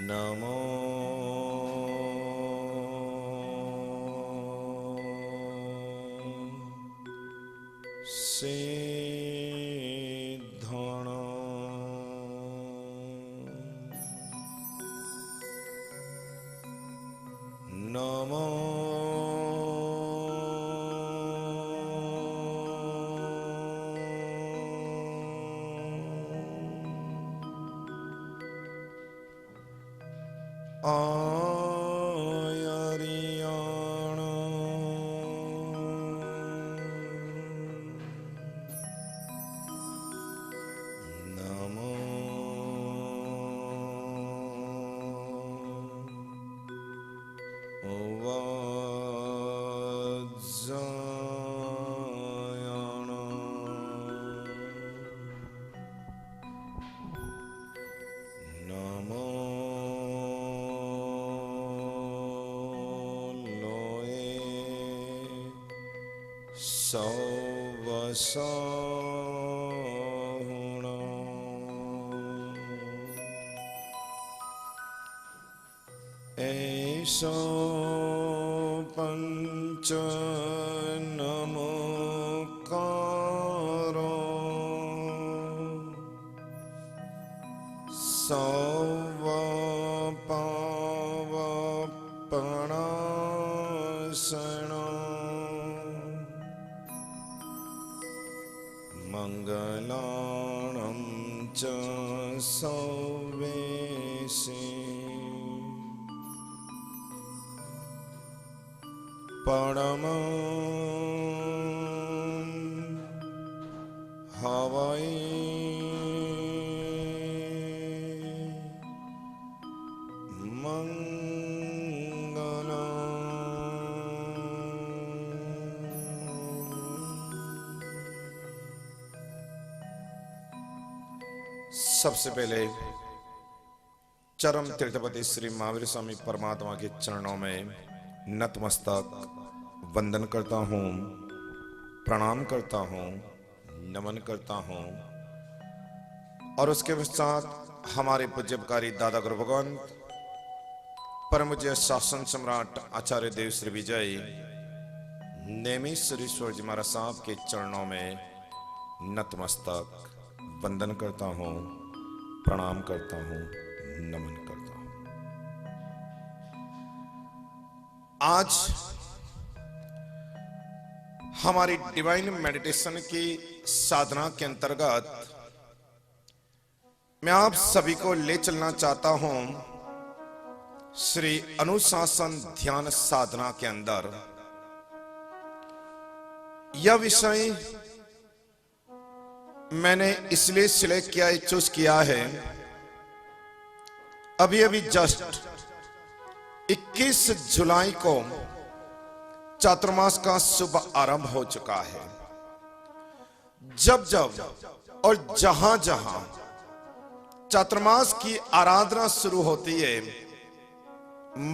नमो सिद्धण नमो आयरियाण नमो वज्रयाण नमो सौवसहुण ऐसो पंच नमोकारो सौवपावपणासण मंगलाणं च सौवेशे परमं हवै सबसे पहले चरम तीर्थपति श्री महावीर स्वामी परमात्मा के चरणों में नतमस्तक वंदन करता हूँ, प्रणाम करता हूँ, नमन करता हूँ। और उसके पश्चात हमारे पूज्यकारी दादा गुरु भगवान परम पूज्य शासन सम्राट आचार्य देव श्री विजय नेमीश्वरेश्वर जी महाराज साहब के चरणों में नतमस्तक वंदन करता हूँ, प्रणाम करता हूँ, नमन करता हूँ। आज हमारी डिवाइन मेडिटेशन की साधना के अंतर्गत मैं आप सभी को ले चलना चाहता हूं श्री अनुशासन ध्यान साधना के अंदर। यह विषय मैंने इसलिए सिलेक्ट किया, चूज किया है, अभी अभी जस्ट 21 जुलाई को चातुर्मास का शुभ आरंभ हो चुका है। जब जब और जहां जहां चातुर्मास की आराधना शुरू होती है,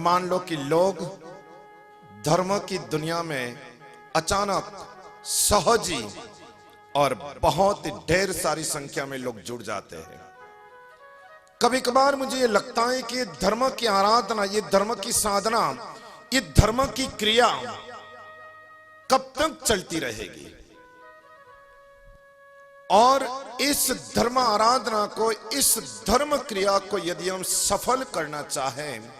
मान लो कि लोग धर्म की दुनिया में अचानक सहज ही और बहुत ढेर सारी संख्या में लोग जुड़ जाते हैं। कभी कभार मुझे ये लगता है कि धर्म की आराधना, ये धर्म की साधना, ये धर्म की क्रिया कब तक चलती रहेगी। और इस धर्म आराधना को, इस धर्म क्रिया को यदि हम सफल करना चाहें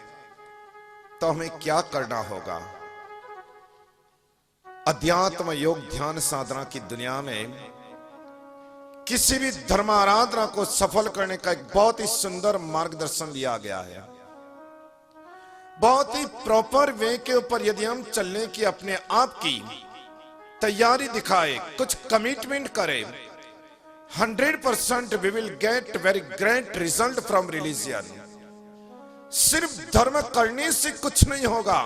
तो हमें क्या करना होगा। अध्यात्म योग ध्यान साधना की दुनिया में किसी भी धर्म आराधना को सफल करने का एक बहुत ही सुंदर मार्गदर्शन दिया गया है। बहुत ही प्रॉपर वे के ऊपर यदि हम चलने की अपने आप की तैयारी दिखाए, कुछ कमिटमेंट करें, 100% we will get very great result from religion. सिर्फ धर्म करने से कुछ नहीं होगा,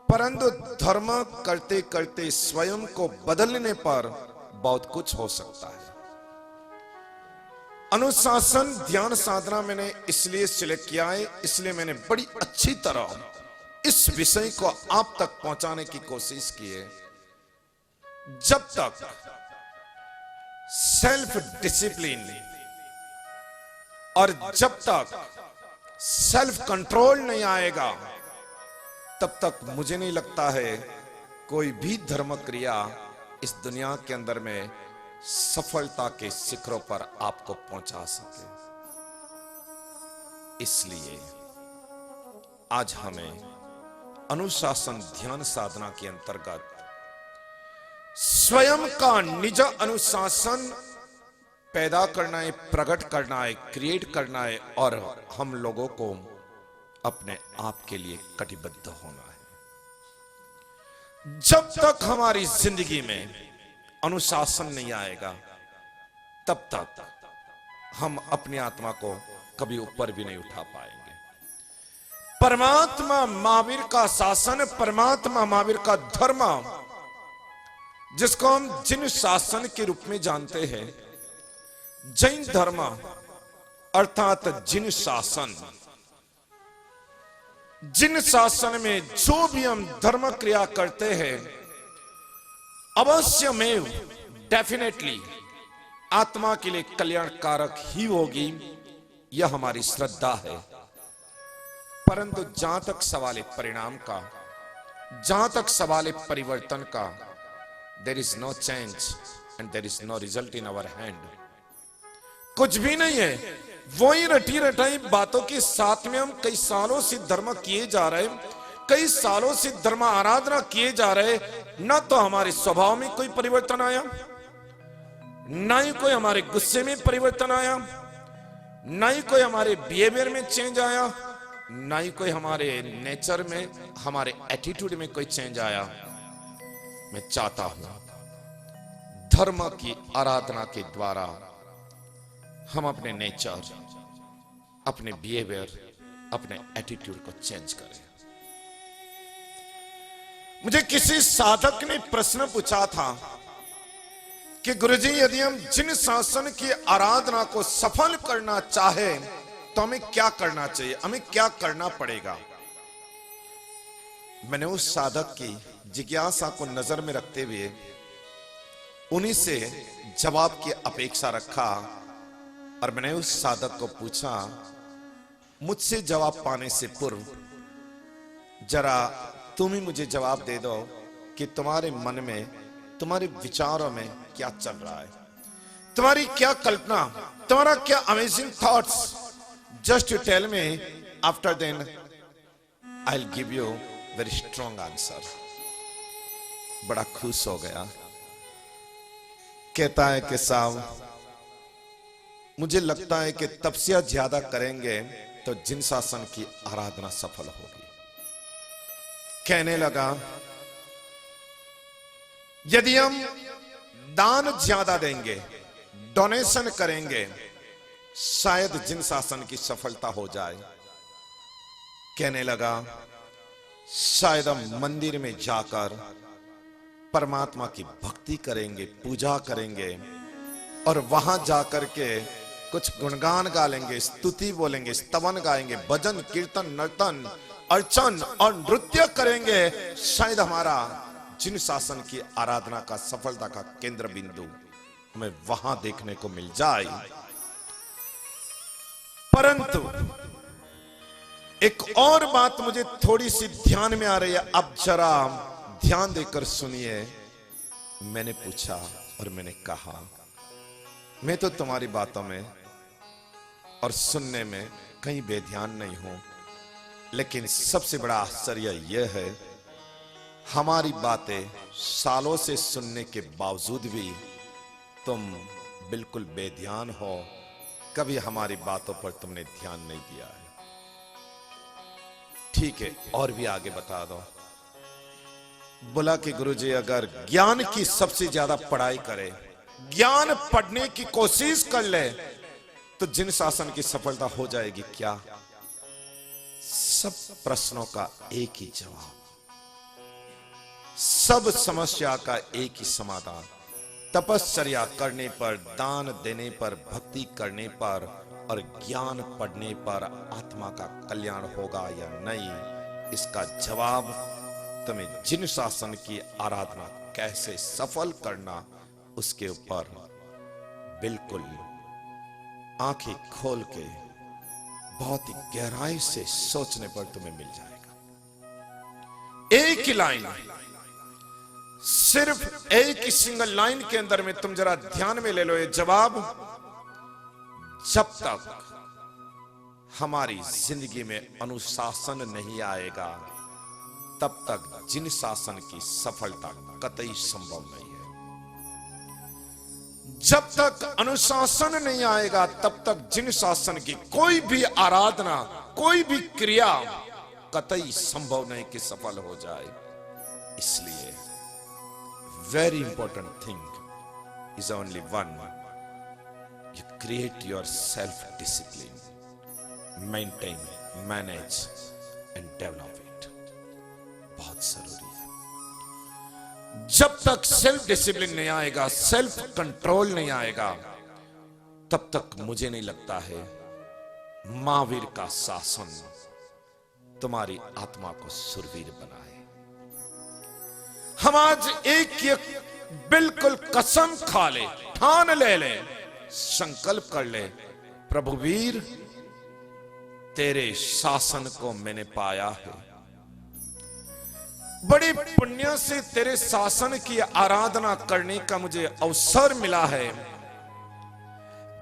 परंतु धर्म करते करते स्वयं को बदलने पर बहुत कुछ हो सकता है। अनुशासन ध्यान साधना मैंने इसलिए सिलेक्ट किया है, इसलिए मैंने बड़ी अच्छी तरह इस विषय को आप तक पहुंचाने की कोशिश की है। जब तक सेल्फ डिसिप्लिन और जब तक सेल्फ कंट्रोल नहीं आएगा, तब तक मुझे नहीं लगता है कोई भी धर्म क्रिया इस दुनिया के अंदर में सफलता के शिखरों पर आपको पहुंचा सके। इसलिए आज हमें अनुशासन ध्यान साधना के अंतर्गत स्वयं का निज अनुशासन पैदा करना है, प्रकट करना है, क्रिएट करना है और हम लोगों को अपने आप के लिए कटिबद्ध होना है। जब तक हमारी जिंदगी में अनुशासन नहीं आएगा, तब तक हम अपनी आत्मा को कभी ऊपर भी नहीं उठा पाएंगे। परमात्मा महावीर का शासन, परमात्मा महावीर का धर्म, जिसको हम जिन शासन के रूप में जानते हैं, जैन धर्म अर्थात जिन शासन, जिन शासन में जो भी हम धर्म क्रिया करते हैं अवश्य में डेफिनेटली आत्मा के लिए कल्याणकारक ही होगी, यह हमारी श्रद्धा है। परंतु जहां तक सवाल परिणाम का, जहां तक सवाल परिवर्तन का, there is no change and there is no result in our hand. कुछ भी नहीं है, वही रटी रटाई बातों के साथ में हम कई सालों से धर्म किए जा रहे हैं, कई सालों से धर्म आराधना किए जा रहे, ना तो हमारे स्वभाव में कोई परिवर्तन आया, ना ही कोई हमारे गुस्से में परिवर्तन आया, ना ही कोई हमारे बिहेवियर में चेंज आया, ना ही कोई हमारे नेचर में, हमारे एटीट्यूड में कोई चेंज आया। मैं चाहता हूं धर्म की आराधना के द्वारा हम अपने नेचर, अपने बिहेवियर, अपने एटीट्यूड को चेंज करें। मुझे किसी साधक ने प्रश्न पूछा था कि गुरुजी, यदि हम जिन शासन की आराधना को सफल करना चाहे तो हमें क्या करना चाहिए, हमें क्या करना पड़ेगा। मैंने उस साधक की जिज्ञासा को नजर में रखते हुए उन्हीं से जवाब की अपेक्षा रखा और मैंने उस साधक को पूछा, मुझसे जवाब पाने से पूर्व जरा तुम ही मुझे जवाब दे दो कि तुम्हारे मन में, तुम्हारे विचारों में क्या चल रहा है, तुम्हारी क्या कल्पना, तुम्हारा क्या amazing thoughts. Just to tell me, after then I will give you very strong answer. बड़ा खुश हो गया, कहता है कि साहब मुझे लगता है कि तपस्या ज्यादा करेंगे तो जिन शासन की आराधना सफल होगी। कहने लगा, यदि हम दान ज्यादा देंगे, डोनेशन करेंगे, शायद जिन शासन की सफलता हो जाए। कहने लगा, शायद हम मंदिर में जाकर परमात्मा की भक्ति करेंगे, पूजा करेंगे और वहां जाकर के कुछ गुणगान गा लेंगे, स्तुति बोलेंगे, स्तवन गाएंगे, भजन कीर्तन नर्तन अर्चन और नृत्य करेंगे, शायद हमारा जिन शासन की आराधना का सफलता का केंद्र बिंदु हमें वहां देखने को मिल जाए। परंतु एक और बात मुझे थोड़ी सी ध्यान में आ रही है, अब जरा ध्यान देकर सुनिए। मैंने पूछा और मैंने कहा, मैं तो तुम्हारी बातों में और सुनने में कहीं बेध्यान नहीं हूं, लेकिन सबसे बड़ा आश्चर्य यह है, हमारी बातें सालों से सुनने के बावजूद भी तुम बिल्कुल बेध्यान हो, कभी हमारी बातों पर तुमने ध्यान नहीं दिया है। ठीक है, और भी आगे बता दो। बोला कि गुरुजी अगर ज्ञान की सबसे ज्यादा पढ़ाई करे, ज्ञान पढ़ने की कोशिश कर ले, तो जिन शासन की सफलता हो जाएगी क्या? सब प्रश्नों का एक ही जवाब, सब समस्या का एक ही समाधान। तपश्चर्या करने पर, दान देने पर, भक्ति करने पर और ज्ञान पढ़ने पर आत्मा का कल्याण होगा या नहीं, इसका जवाब तुम्हें जिन शासन की आराधना कैसे सफल करना, उसके ऊपर बिल्कुल आंखें खोल के बहुत ही गहराई से सोचने पर तुम्हें मिल जाएगा। एक ही लाइन, सिर्फ एक ही सिंगल लाइन के अंदर में तुम जरा ध्यान में ले लो ये जवाब। जब तक हमारी जिंदगी में अनुशासन नहीं आएगा, तब तक जिन शासन की सफलता कतई संभव नहीं है। जब तक अनुशासन नहीं आएगा, तब तक जिन शासन की कोई भी आराधना, कोई भी क्रिया कतई संभव नहीं कि सफल हो जाए। इसलिए very important thing is only one. You create your self-discipline, maintain, manage and develop it. बहुत जरूरी है। जब तक सेल्फ डिसिप्लिन नहीं आएगा, सेल्फ कंट्रोल नहीं आएगा, तब तक मुझे नहीं लगता है महावीर का शासन तुम्हारी आत्मा को सुरवीर बनाए। हम आज एक बिल्कुल कसम खा ले, ठान ले, संकल्प कर ले, प्रभु वीर तेरे शासन को मैंने पाया है, बड़े पुण्य से तेरे शासन की आराधना करने का मुझे अवसर मिला है।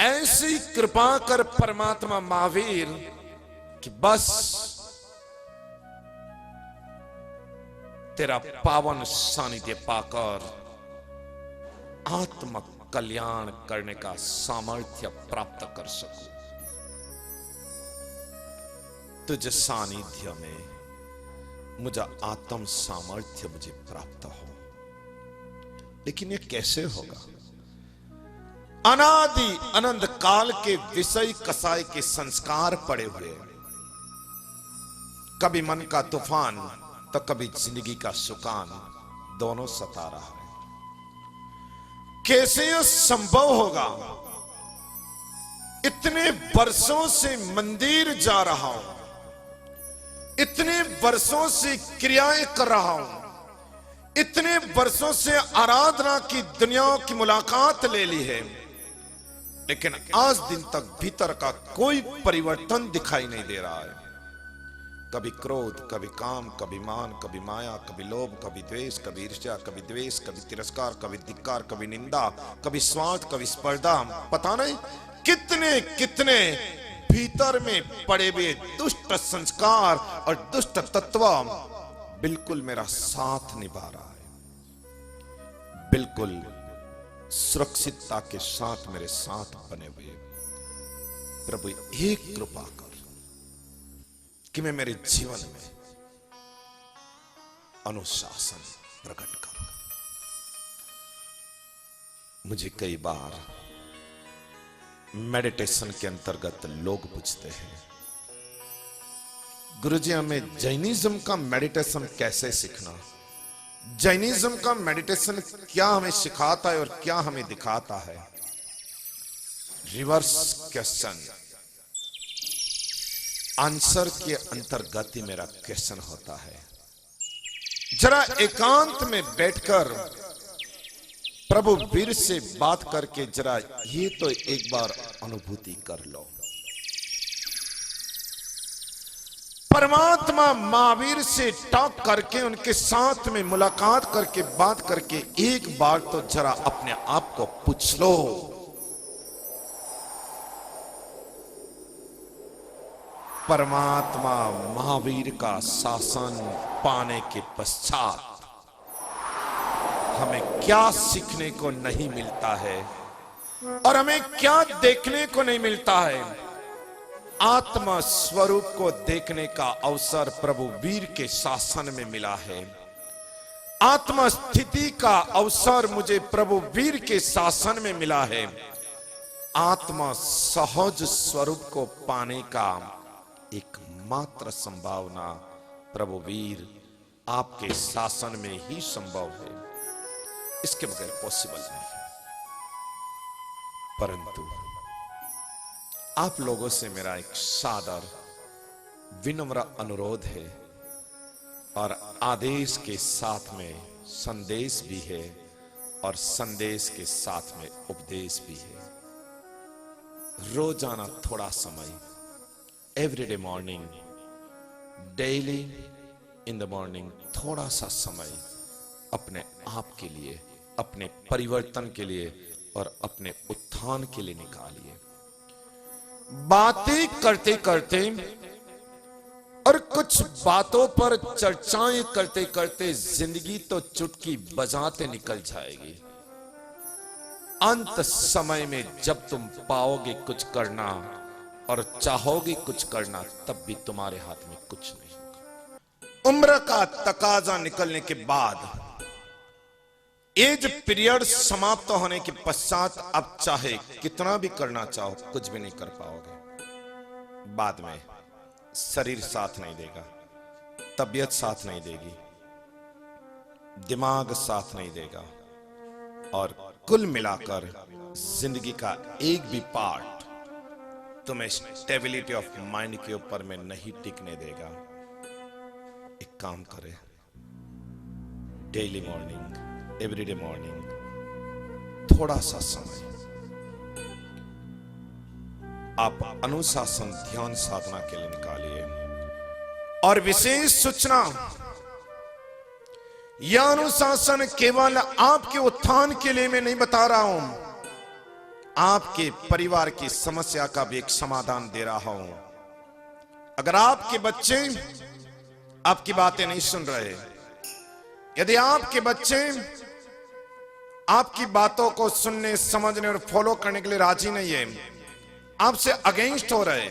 ऐसी कृपा कर परमात्मा महावीर कि बस तेरा पावन सानिध्य पाकर आत्म कल्याण करने का सामर्थ्य प्राप्त कर सकूं। तुझ सानिध्य में मुझे आत्म सामर्थ्य मुझे प्राप्त हो। लेकिन ये कैसे होगा? अनादि अनंत काल के विषय कसाय के संस्कार पड़े हुए, कभी मन का तूफान तो कभी जिंदगी का सुकान दोनों सता रहा है। कैसे यह संभव होगा? इतने वर्षों से मंदिर जा रहा हूं, इतने वर्षों से क्रियाएं कर रहा हूं, इतने वर्षों से आराधना की दुनिया की मुलाकात ले ली है, लेकिन आज दिन तक भीतर का कोई परिवर्तन दिखाई नहीं दे रहा है। कभी क्रोध, कभी काम, कभी मान, कभी माया, कभी लोभ, कभी द्वेष, कभी ईर्ष्या, कभी द्वेष, कभी तिरस्कार, कभी धिक्कार, कभी निंदा, कभी स्वार्थ, कभी स्पर्धा। पता नहीं कितने कितने भीतर में पड़े हुए दुष्ट संस्कार और दुष्ट तत्व बिल्कुल मेरा साथ निभा रहा है, बिल्कुल सुरक्षितता के साथ मेरे साथ बने हुए। प्रभु एक कृपा कर कि मैं मेरे जीवन में अनुशासन प्रकट करूं। मुझे कई बार मेडिटेशन के अंतर्गत लोग पूछते हैं, गुरुजी हमें जैनिज्म का मेडिटेशन कैसे सीखना? जैनिज्म का मेडिटेशन क्या हमें सिखाता है और क्या हमें दिखाता है? रिवर्स क्वेश्चन, आंसर के अंतर्गत ही मेरा क्वेश्चन होता है। जरा एकांत में बैठकर प्रभु वीर से बात करके जरा ये तो एक बार अनुभूति कर लो। परमात्मा महावीर से टॉक करके, उनके साथ में मुलाकात करके, बात करके एक बार तो जरा अपने आप को पूछ लो, परमात्मा महावीर का शासन पाने के पश्चात हमें क्या सीखने को नहीं मिलता है और हमें क्या देखने को नहीं मिलता है। आत्मा स्वरूप को देखने का अवसर प्रभु वीर के शासन में मिला है। आत्मा स्थिति का अवसर मुझे प्रभु वीर के शासन में मिला है। आत्मा सहज स्वरूप को पाने का एकमात्र संभावना प्रभु वीर आपके शासन में ही संभव है, इसके बगैर पॉसिबल नहीं है। परंतु आप लोगों से मेरा एक सादर विनम्र अनुरोध है और आदेश के साथ में संदेश भी है और संदेश के साथ में उपदेश भी है। रोजाना थोड़ा समय, everyday morning, daily in the morning, थोड़ा सा समय अपने आप के लिए, अपने परिवर्तन के लिए और अपने उत्थान के लिए निकालिए। बातें करते करते और कुछ बातों पर चर्चाएं करते करते जिंदगी तो चुटकी बजाते निकल जाएगी। अंत समय में जब तुम पाओगे कुछ करना और चाहोगे कुछ करना, तब भी तुम्हारे हाथ में कुछ नहीं होगा। उम्र का तकाजा निकलने के बाद, एज पीरियड समाप्त होने के पश्चात अब चाहे कितना भी करना चाहो, कुछ भी नहीं कर पाओगे। बाद में शरीर साथ नहीं देगा, तबीयत साथ नहीं देगी, दिमाग साथ नहीं देगा और कुल मिलाकर जिंदगी का एक भी पार्ट तुम्हें स्टेबिलिटी ऑफ माइंड के ऊपर में नहीं टिकने देगा। एक काम करें, डेली मॉर्निंग, एवरीडे मॉर्निंग, थोड़ा सा समय आप अनुशासन ध्यान साधना के लिए निकालिए। और विशेष सूचना, यह अनुशासन केवल आपके उत्थान के लिए मैं नहीं बता रहा हूं, आपके परिवार की समस्या का भी एक समाधान दे रहा हूं। अगर आपके बच्चे आपकी बातें नहीं सुन रहे, यदि आपके बच्चे आपकी बातों को सुनने, समझने और फॉलो करने के लिए राजी नहीं है, आपसे अगेंस्ट हो रहे,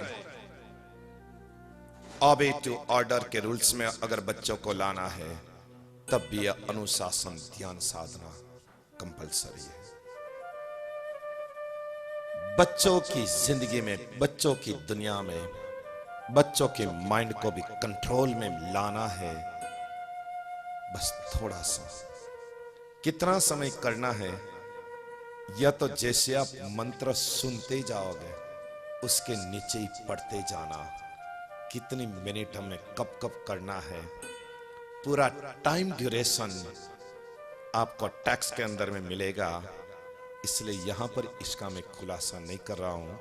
ऑबे टू ऑर्डर के रूल्स में अगर बच्चों को लाना है, तब भी यह अनुशासन ध्यान साधना कंपलसरी है। बच्चों की जिंदगी में, बच्चों की दुनिया में, बच्चों के माइंड को भी कंट्रोल में लाना है। बस थोड़ा सा, कितना समय करना है, या तो जैसे आप मंत्र सुनते जाओगे उसके नीचे ही पढ़ते जाना, कितनी मिनट हमें कब कब करना है, पूरा टाइम ड्यूरेशन आपको टेक्स्ट के अंदर में मिलेगा। इसलिए यहां पर इसका मैं खुलासा नहीं कर रहा हूं,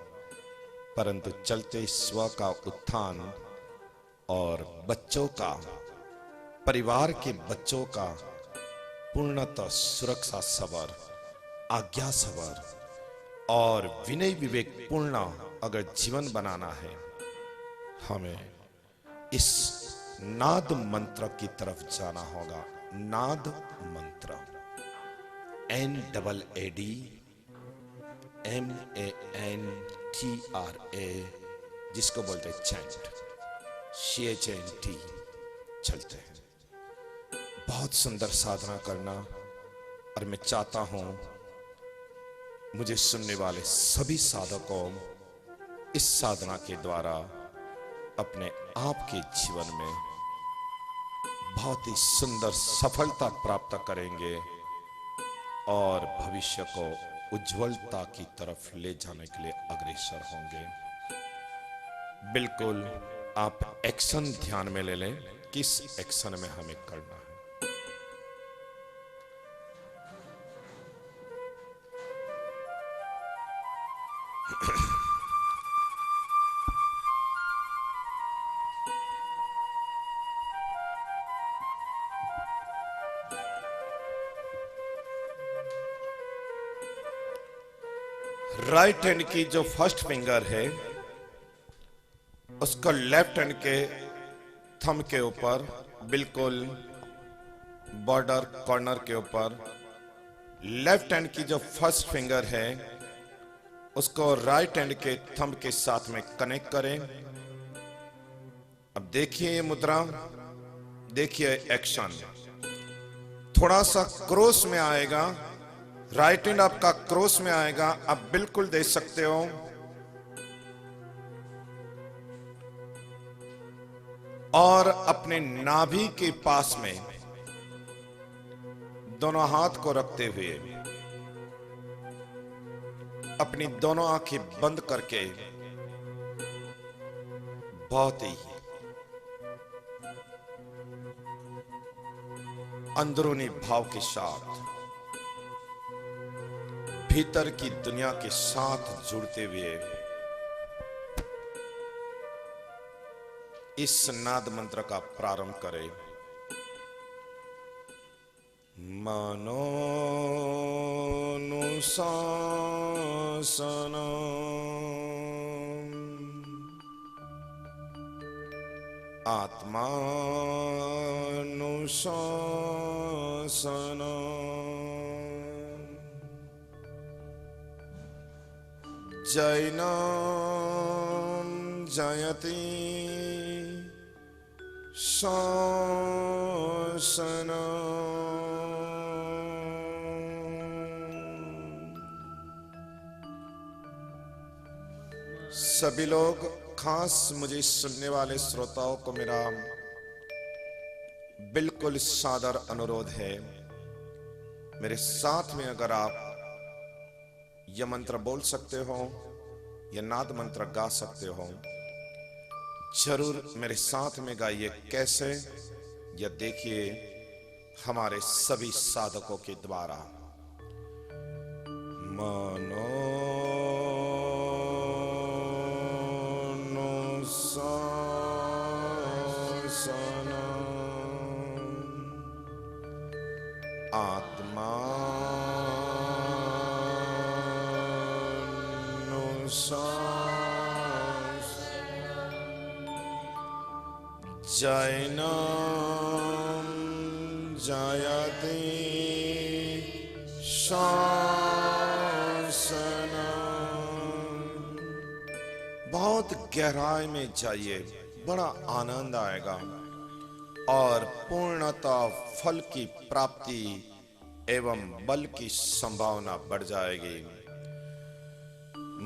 परंतु चलते स्व का उत्थान और बच्चों का, परिवार के बच्चों का पूर्णतः सुरक्षा सबर, आज्ञा सबर और विनय विवेक पूर्ण अगर जीवन बनाना है, हमें इस नाद मंत्र की तरफ जाना होगा। नाद मंत्र, NAAD MANTRA, जिसको बोलते हैं चैंट, CHANT, चलते हैं। बहुत सुंदर साधना करना, और मैं चाहता हूं मुझे सुनने वाले सभी साधकों इस साधना के द्वारा अपने आप के जीवन में बहुत ही सुंदर सफलता प्राप्त करेंगे और भविष्य को उज्जवलता की तरफ ले जाने के लिए अग्रसर होंगे। बिल्कुल आप एक्शन ध्यान में ले लें, किस एक्शन में हमें करना है। राइट हैंड की जो फर्स्ट फिंगर है उसको लेफ्ट हैंड के थंब के ऊपर बिल्कुल बॉर्डर कॉर्नर के ऊपर, लेफ्ट हैंड की जो फर्स्ट फिंगर है उसको राइट हैंड के थंब के साथ में कनेक्ट करें। अब देखिए ये मुद्रा, देखिए एक्शन थोड़ा सा क्रॉस में आएगा, राइट हैंड आपका क्रॉस में आएगा, आप बिल्कुल देख सकते हो। और अपने नाभि के पास में दोनों हाथ को रखते हुए अपनी दोनों आंखें बंद करके बहुत ही अंदरूनी भाव के साथ भीतर की दुनिया के साथ जुड़ते हुए इस नाद मंत्र का प्रारंभ करें। मनोनुशासनम् आत्मानुशासनम् जैनं जयति सभी लोग, खास मुझे सुनने वाले श्रोताओं को मेरा बिल्कुल सादर अनुरोध है, मेरे साथ में अगर आप यह मंत्र बोल सकते हो या नाद मंत्र गा सकते हो, जरूर मेरे साथ में गाइए। कैसे, यह देखिए हमारे सभी साधकों के द्वारा। मनोनुशासनम् आत्मानुशासनम् जैनं जयति शासनम्। बहुत गहराई में जाइए, बड़ा आनंद आएगा और पूर्णता फल की प्राप्ति एवं बल की संभावना बढ़ जाएगी।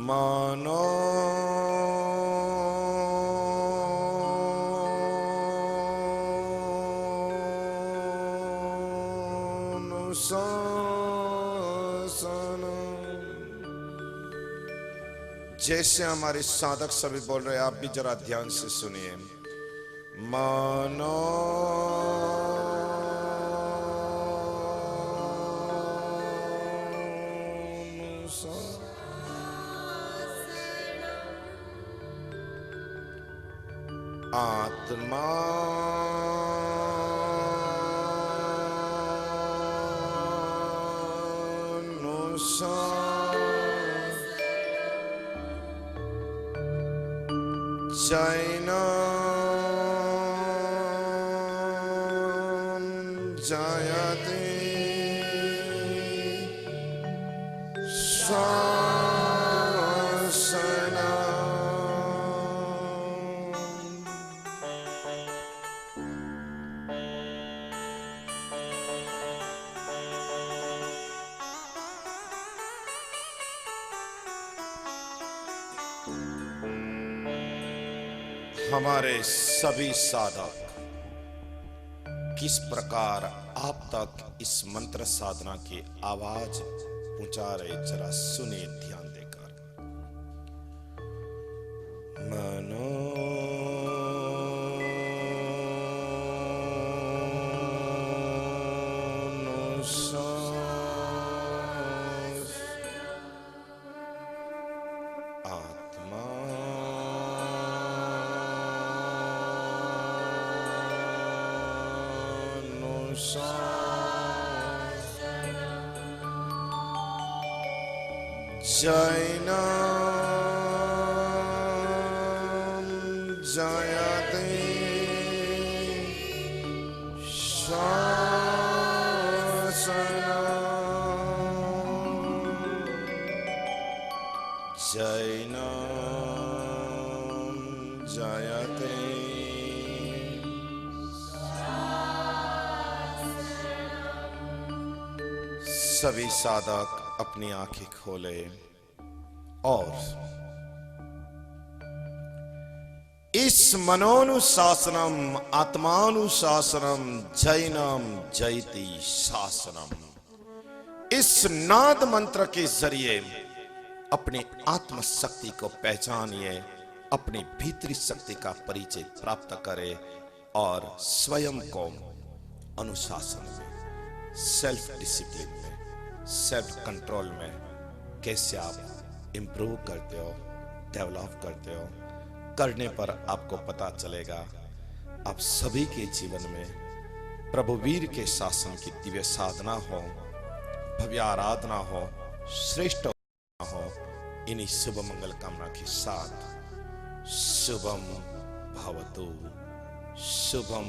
मानो जैसे हमारे साधक सभी बोल रहे हैं, आप भी जरा ध्यान से सुनिए। मानो आत्मा जैनं जयति हमारे सभी साधक किस प्रकार आप तक इस मंत्र साधना की आवाज पहुंचा रहे, जरा सुनिए ध्यान देकर। मनो जैनम जयते शासनम जैनम जयते। सभी साधक अपनी आंखें खोले और इस मनोनुशासनम आत्मानुशासनम जैनम जयति शासनम, इस नाद मंत्र के जरिए अपने आत्म शक्ति को पहचानिए, अपनी भीतरी शक्ति का परिचय प्राप्त करें और स्वयं को अनुशासन में, सेल्फ डिसिप्लिन में, सेल्फ कंट्रोल में कैसे आप इंप्रूव करते हो, डेवलप करते हो, करने पर आपको पता चलेगा आप सभी के जीवन में प्रभु वीर के शासन की दिव्य साधना हो, भव्य आराधना हो, श्रेष्ठ हो। इन्हीं शुभ मंगल कामना के साथ शुभम भवतु, शुभम